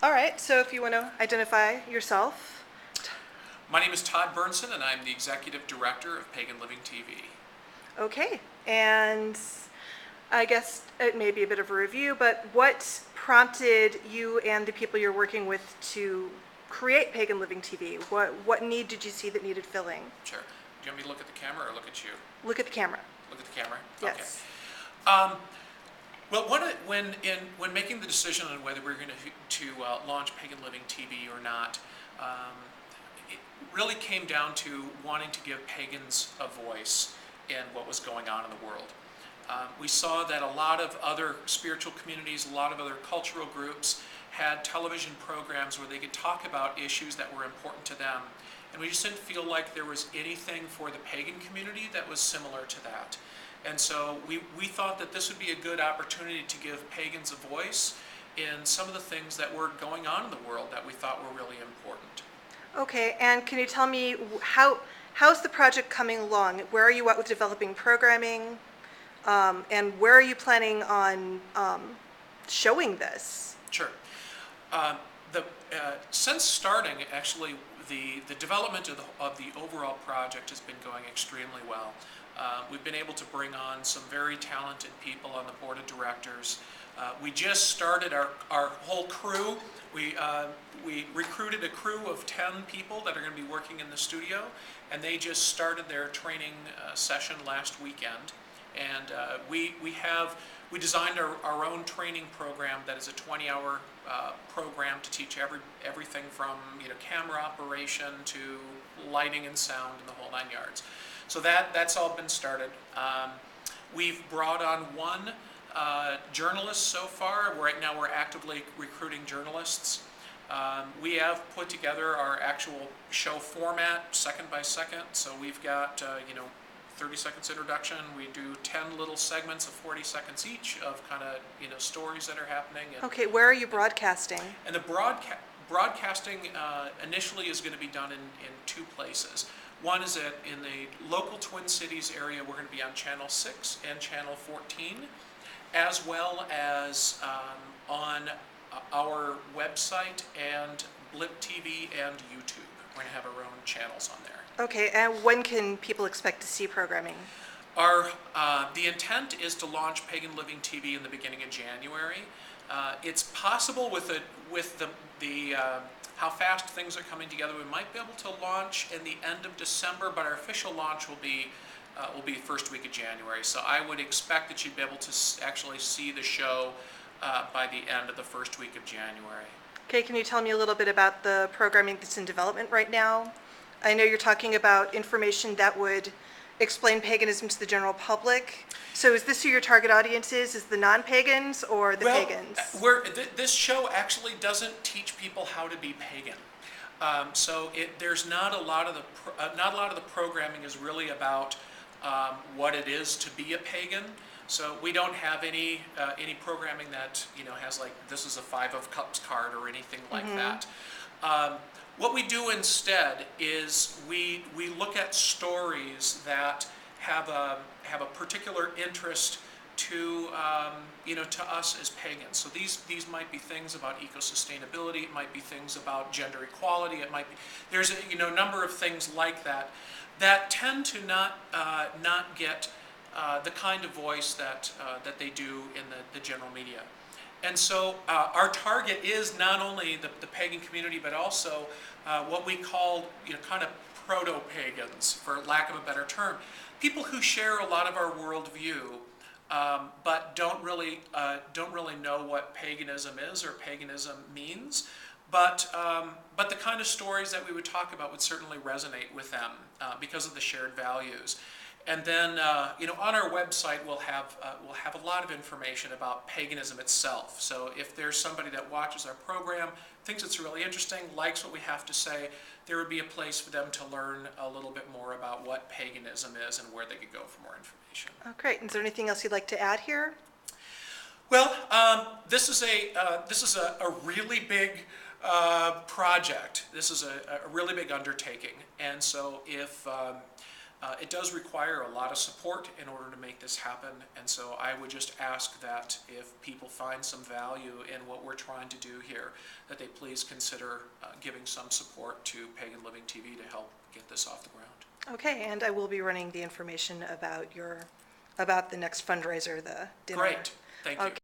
All right, so if you want to identify yourself. My name is Todd Bernsten, and I'm the Executive Director of Pagan Living TV. Okay, and I guess it may be a bit of a review, but what prompted you and the people you're working with to create Pagan Living TV? What need did you see that needed filling? Sure. Do you want me to look at the camera or look at you? Look at the camera. Look at the camera? Yes. Okay. Well, when making the decision on whether we're going to launch Pagan Living TV or not, it really came down to wanting to give pagans a voice in what was going on in the world. We saw that a lot of other spiritual communities, a lot of other cultural groups had television programs where they could talk about issues that were important to them. And we just didn't feel like there was anything for the pagan community that was similar to that. And so we thought that this would be a good opportunity to give pagans a voice in some of the things that were going on in the world that we thought were really important. Okay, and can you tell me how's the project coming along? Where are you at with developing programming? And where are you planning on showing this? Sure. Since starting, actually, the development of the overall project has been going extremely well. We've been able to bring on some very talented people on the board of directors. We just started our whole crew. We recruited a crew of 10 people that are going to be working in the studio, and they just started their training session last weekend. And we designed our own training program that is a 20-hour program to teach everything from camera operation to lighting and sound and the whole 9 yards. So that's all been started. We've brought on one journalist so far. Right now we're actively recruiting journalists. We have put together our actual show format second by second. So we've got 30 seconds introduction. We do 10 little segments of 40 seconds each of kind of stories that are happening. Okay, where are you broadcasting? And the broadcasting initially is going to be done in two places. One is in the local Twin Cities area. We're going to be on Channel 6 and Channel 14, as well as on our website and Blip TV and YouTube. We're going to have our own channels on there. Okay, and when can people expect to see programming? The intent is to launch Pagan Living TV in the beginning of January. It's possible with the how fast things are coming together, we might be able to launch in the end of December, but our official launch will be the first week of January. So I would expect that you'd be able to actually see the show by the end of the first week of January. Okay, can you tell me a little bit about the programming that's in development right now? I know you're talking about information that would explain paganism to the general public. So is this who your target audience is the non-pagans or the pagans? This show actually doesn't teach people how to be pagan. There's not a lot of the programming is really about what it is to be a pagan. So we don't have any programming that has like this is a 5 of Cups card or anything like that. What we do instead is we look at stories that have a particular interest to to us as pagans. So these might be things about eco-sustainability. It might be things about gender equality. It might be there's a number of things like that tend to not get the kind of voice that they do in the general media. And so our target is not only the pagan community, but also what we call kind of proto-pagans, for lack of a better term. People who share a lot of our worldview, but don't really know what paganism is or paganism means. But the kind of stories that we would talk about would certainly resonate with them because of the shared values. And then, on our website, we'll have a lot of information about paganism itself. So if there's somebody that watches our program, thinks it's really interesting, likes what we have to say, there would be a place for them to learn a little bit more about what paganism is and where they could go for more information. Oh, great. Is there anything else you'd like to add here? Well, this is a really big project. This is a really big undertaking, and so if It does require a lot of support in order to make this happen, and so I would just ask that if people find some value in what we're trying to do here, that they please consider giving some support to Pagan Living TV to help get this off the ground. Okay, and I will be running the information about the next fundraiser, the dinner. Great, thank you. Okay.